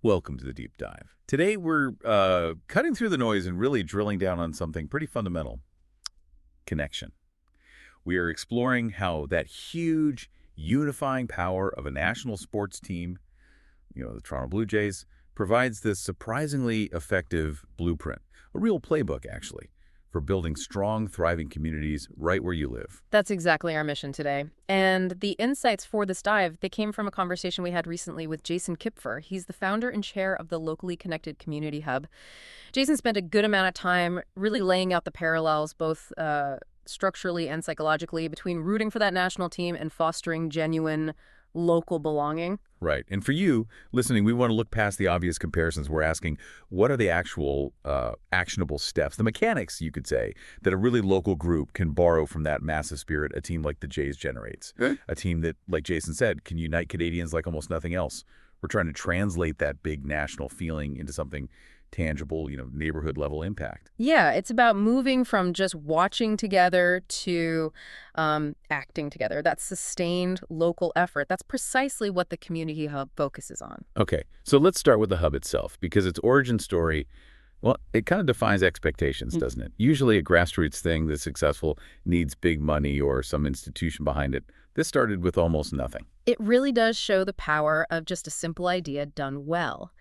Welcome to the Deep Dive. Today we're cutting through the noise and really drilling down on something pretty fundamental: connection. We are exploring how that huge unifying power of a national sports team, the Toronto Blue Jays, provides this surprisingly effective blueprint, a real playbook actually, for building strong, thriving communities right where you live. That's exactly our mission today. And the insights for this dive, they came from a conversation we had recently with Jason Kipfer. He's the founder and chair of the Locally Connected Community Hub. Jason spent a good amount of time really laying out the parallels, both structurally and psychologically, between rooting for that national team and fostering genuine local belonging. Right. And for you listening, we want to look past the obvious comparisons. We're asking, what are the actual actionable steps, the mechanics, you could say, that a really local group can borrow from that massive spirit a team like the Jays generates? Okay. A team that, like Jason said, can unite Canadians like almost nothing else. We're trying to translate that big national feeling into something tangible, neighborhood level impact. Yeah, it's about moving from just watching together to acting together. That sustained local effort. That's precisely what the Community Hub focuses on. Okay, so let's start with the hub itself, because its origin story, well, it kind of defines expectations, doesn't it? Usually a grassroots thing that's successful needs big money or some institution behind it. This started with almost nothing. It really does show the power of just a simple idea done well.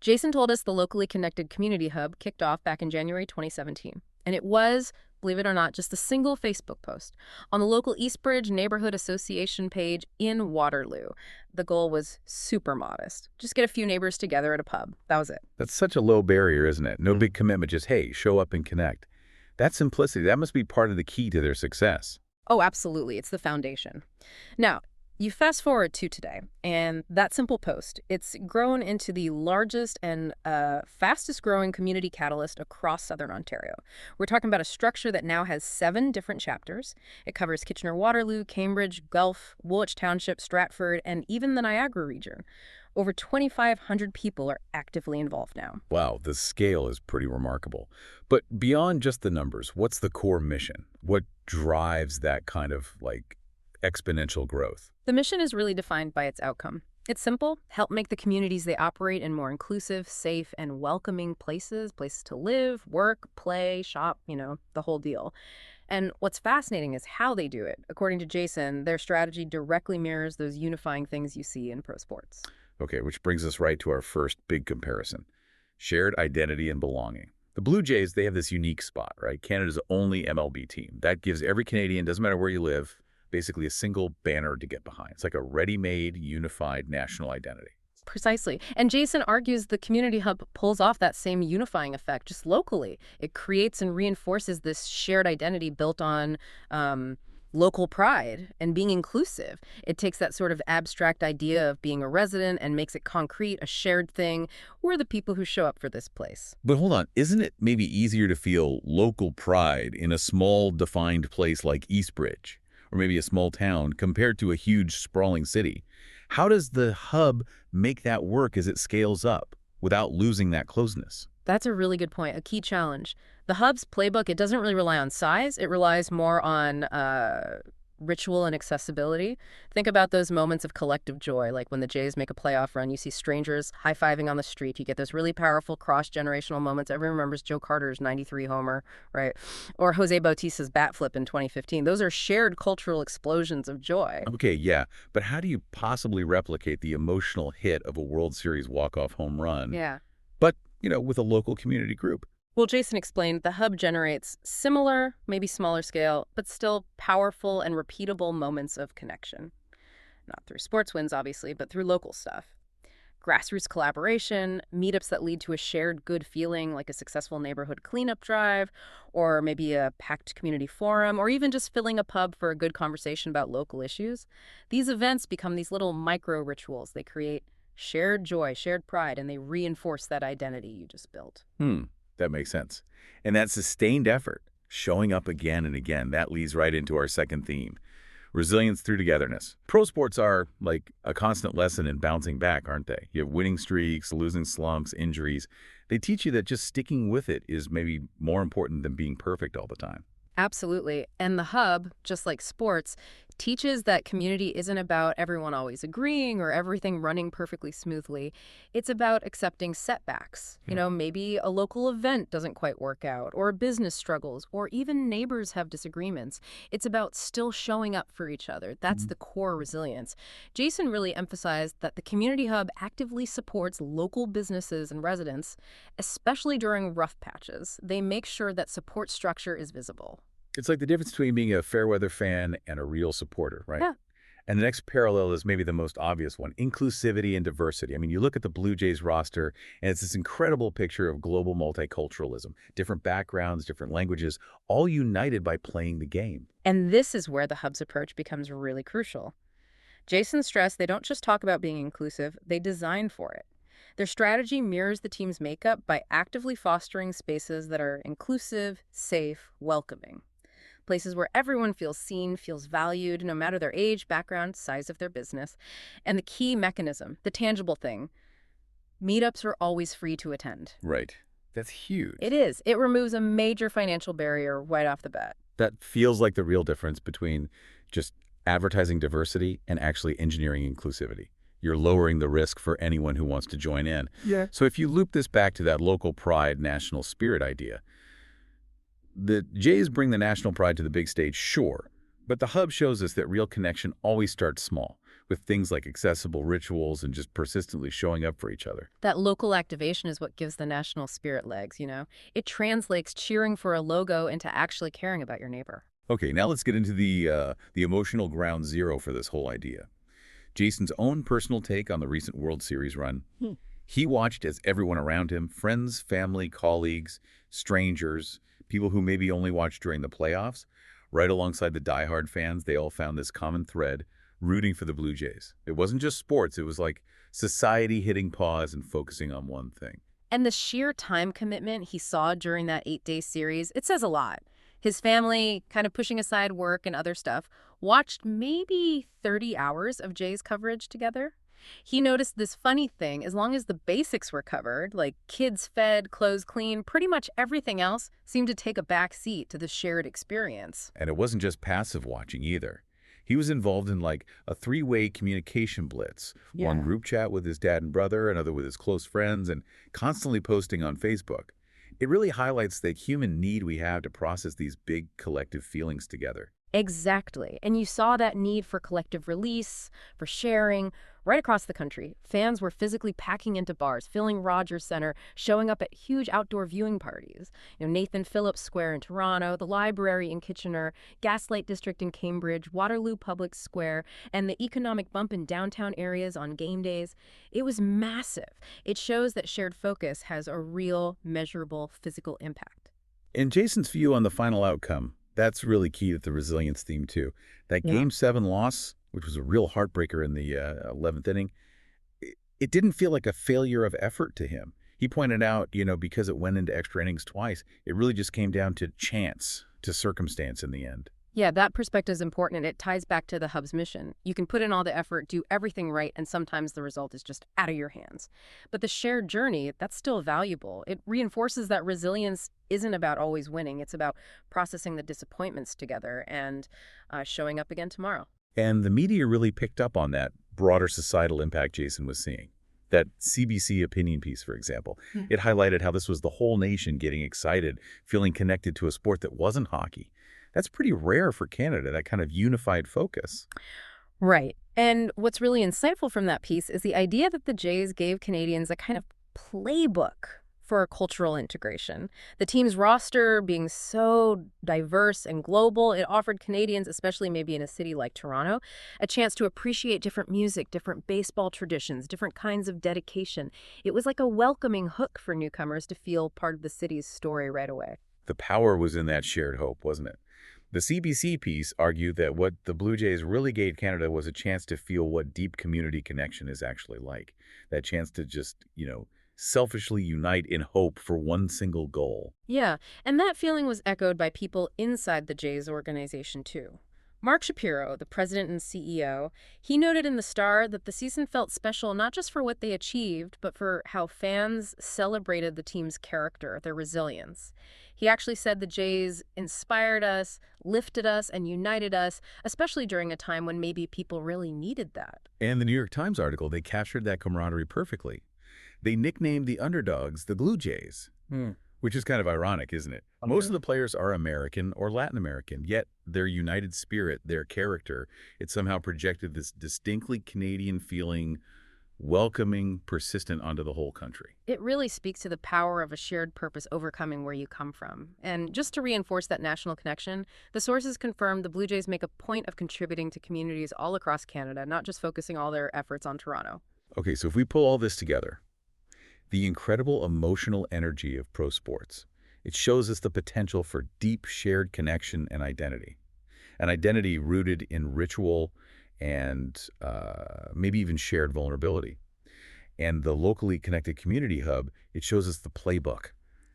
Jason told us the Locally Connected Community Hub kicked off back in January 2017. And it was, believe it or not, just a single Facebook post on the local Eastbridge Neighborhood Association page in Waterloo. The goal was super modest. Just get a few neighbors together at a pub. That was it. That's such a low barrier, isn't it? No big commitment, just, hey, show up and connect. That simplicity, that must be part of the key to their success. Oh, absolutely. It's the foundation. Now, you fast forward to today, and that simple post, it's grown into the largest and fastest growing community catalyst across Southern Ontario. We're talking about a structure that now has 7 different chapters. It covers Kitchener-Waterloo, Cambridge, Guelph, Woolwich Township, Stratford, and even the Niagara region. Over 2,500 people are actively involved now. Wow, the scale is pretty remarkable. But beyond just the numbers, what's the core mission? What drives that kind of, exponential growth? The mission is really defined by its outcome. It's simple: help make the communities they operate in more inclusive, safe, and welcoming places to live, work, play, shop, the whole deal. And what's fascinating is how they do it. According to Jason, their strategy directly mirrors those unifying things you see in pro sports. Okay, which brings us right to our first big comparison: shared identity and belonging. The Blue Jays, they have this unique spot, right? Canada's only MLB team. That gives every Canadian, doesn't matter where you live, basically a single banner to get behind. It's like a ready-made, unified national identity. Precisely. And Jason argues the Community Hub pulls off that same unifying effect just locally. It creates and reinforces this shared identity built on local pride and being inclusive. It takes that sort of abstract idea of being a resident and makes it concrete, a shared thing. We're the people who show up for this place. But hold on, isn't it maybe easier to feel local pride in a small, defined place like Eastbridge, or maybe a small town, compared to a huge, sprawling city? How does the hub make that work as it scales up without losing that closeness? That's a really good point, a key challenge. The hub's playbook, it doesn't really rely on size. It relies more on ritual and accessibility. Think about those moments of collective joy, like when the Jays make a playoff run, you see strangers high-fiving on the street. You get those really powerful cross-generational moments. Everyone remembers Joe Carter's 93 homer, right? Or Jose Bautista's bat flip in 2015. Those are shared cultural explosions of joy. Okay, yeah, but how do you possibly replicate the emotional hit of a World Series walk-off home run? Yeah. But, with a local community group? Well, Jason explained the hub generates similar, maybe smaller scale, but still powerful and repeatable moments of connection. Not through sports wins, obviously, but through local stuff. Grassroots collaboration, meetups that lead to a shared good feeling, like a successful neighborhood cleanup drive, or maybe a packed community forum, or even just filling a pub for a good conversation about local issues. These events become these little micro rituals. They create shared joy, shared pride, and they reinforce that identity you just built. That makes sense. And that sustained effort, showing up again and again, that leads right into our second theme: resilience through togetherness. Pro sports are like a constant lesson in bouncing back, aren't they? You have winning streaks, losing slumps, injuries. They teach you that just sticking with it is maybe more important than being perfect all the time. Absolutely. And the hub, just like sports, teaches that community isn't about everyone always agreeing or everything running perfectly smoothly. It's about accepting setbacks. Yeah. Maybe a local event doesn't quite work out, or a business struggles, or even neighbors have disagreements. It's about still showing up for each other. That's Mhm. the core resilience. Jason really emphasized that the community hub actively supports local businesses and residents, especially during rough patches. They make sure that support structure is visible. It's like the difference between being a fair weather fan and a real supporter, right? Yeah. And the next parallel is maybe the most obvious one, inclusivity and diversity. I mean, you look at the Blue Jays roster, and it's this incredible picture of global multiculturalism, different backgrounds, different languages, all united by playing the game. And this is where the hub's approach becomes really crucial. Jason stressed they don't just talk about being inclusive, they design for it. Their strategy mirrors the team's makeup by actively fostering spaces that are inclusive, safe, welcoming. Places where everyone feels seen, feels valued, no matter their age, background, size of their business. And the key mechanism, the tangible thing, meetups are always free to attend. Right. That's It huge. is. It removes a major financial barrier right off the bat. That feels like the real difference between just advertising diversity and actually engineering inclusivity. You're lowering the risk for anyone who wants to join in. Yeah. So if you loop this back to that local pride, national spirit idea, the Jays bring the national pride to the big stage, sure, but the hub shows us that real connection always starts small, with things like accessible rituals and just persistently showing up for each other. That local activation is what gives the national spirit legs. It translates cheering for a logo into actually caring about your neighbor. Okay, now let's get into the emotional ground zero for this whole idea. Jason's own personal take on the recent World Series run. He watched as everyone around him, friends, family, colleagues, strangers, people who maybe only watched during the playoffs, right alongside the diehard fans, they all found this common thread, rooting for the Blue Jays. It wasn't just sports, it was like society hitting pause and focusing on one thing. And the sheer time commitment he saw during that 8-day series, it says a lot. His family, kind of pushing aside work and other stuff, watched maybe 30 hours of Jay's coverage together. He noticed this funny thing. As long as the basics were covered, like kids fed, clothes clean, pretty much everything else seemed to take a back seat to the shared experience. And it wasn't just passive watching either. He was involved in like a three-way communication blitz. One group chat with his dad and brother, another with his close friends, and constantly posting on Facebook. It really highlights the human need we have to process these big collective feelings together. Exactly. And you saw that need for collective release, for sharing, right across the country. Fans were physically packing into bars, filling Rogers Center, showing up at huge outdoor viewing parties. Nathan Phillips Square in Toronto, the Library in Kitchener, Gaslight District in Cambridge, Waterloo Public Square, and the economic bump in downtown areas on game days. It was massive. It shows that shared focus has a real, measurable physical impact. In Jason's view on the final outcome, that's really key to the resilience theme, too. That Game 7 loss, which was a real heartbreaker in the 11th inning, it didn't feel like a failure of effort to him. He pointed out, because it went into extra innings twice, it really just came down to chance, to circumstance in the end. Yeah, that perspective is important, and it ties back to the hub's mission. You can put in all the effort, do everything right, and sometimes the result is just out of your hands. But the shared journey, that's still valuable. It reinforces that resilience isn't about always winning. It's about processing the disappointments together and showing up again tomorrow. And the media really picked up on that broader societal impact Jason was seeing. That CBC opinion piece, for example, it highlighted how this was the whole nation getting excited, feeling connected to a sport that wasn't hockey. That's pretty rare for Canada, that kind of unified focus. Right. And what's really insightful from that piece is the idea that the Jays gave Canadians a kind of playbook for cultural integration. The team's roster being so diverse and global, it offered Canadians, especially maybe in a city like Toronto, a chance to appreciate different music, different baseball traditions, different kinds of dedication. It was like a welcoming hook for newcomers to feel part of the city's story right away. The power was in that shared hope, wasn't it? The CBC piece argued that what the Blue Jays really gave Canada was a chance to feel what deep community connection is actually like. That chance to just, selfishly unite in hope for one single goal. Yeah, and that feeling was echoed by people inside the Jays organization too. Mark Shapiro, the president and CEO, he noted in The Star that the season felt special not just for what they achieved, but for how fans celebrated the team's character, their resilience. He actually said the Jays inspired us, lifted us, and united us, especially during a time when maybe people really needed that. And the New York Times article, they captured that camaraderie perfectly. They nicknamed the underdogs the Blue Jays, which is kind of ironic, isn't it? Most of the players are American or Latin American, yet their united spirit, their character, it somehow projected this distinctly Canadian feeling, welcoming, persistent onto the whole country. It really speaks to the power of a shared purpose overcoming where you come from. And just to reinforce that national connection, the sources confirmed the Blue Jays make a point of contributing to communities all across Canada, not just focusing all their efforts on Toronto. Okay, so if we pull all this together, the incredible emotional energy of pro sports, it shows us the potential for deep shared connection and identity. An identity rooted in ritual and maybe even shared vulnerability. And the locally connected community hub, it shows us the playbook,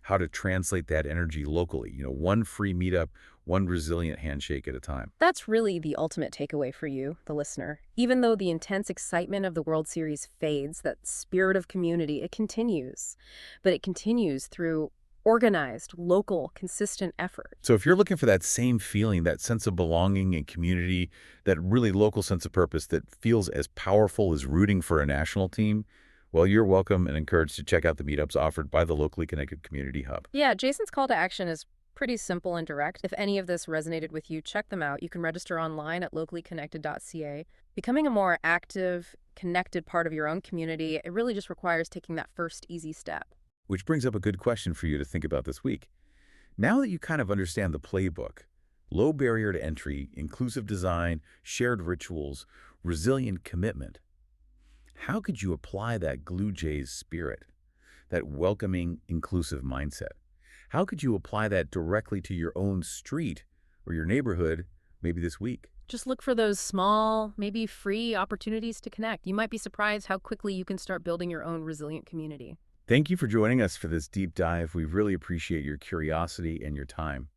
how to translate that energy locally. One free meetup, one resilient handshake at a time. That's really the ultimate takeaway for you, the listener. Even though the intense excitement of the World Series fades, that spirit of community, it continues. But it continues through organized, local, consistent effort. So if you're looking for that same feeling, that sense of belonging and community, that really local sense of purpose that feels as powerful as rooting for a national team, well, you're welcome and encouraged to check out the meetups offered by the locally connected community hub. Yeah, Jason's call to action is pretty simple and direct. If any of this resonated with you, check them out. You can register online at localyconnected.ca. Becoming a more active, connected part of your own community, it really just requires taking that first easy step. Which brings up a good question for you to think about this week. Now that you kind of understand the playbook, low barrier to entry, inclusive design, shared rituals, resilient commitment, how could you apply that Blue Jays spirit, that welcoming, inclusive mindset? How could you apply that directly to your own street or your neighborhood maybe this week? Just look for those small, maybe free opportunities to connect. You might be surprised how quickly you can start building your own resilient community. Thank you for joining us for this deep dive. We really appreciate your curiosity and your time.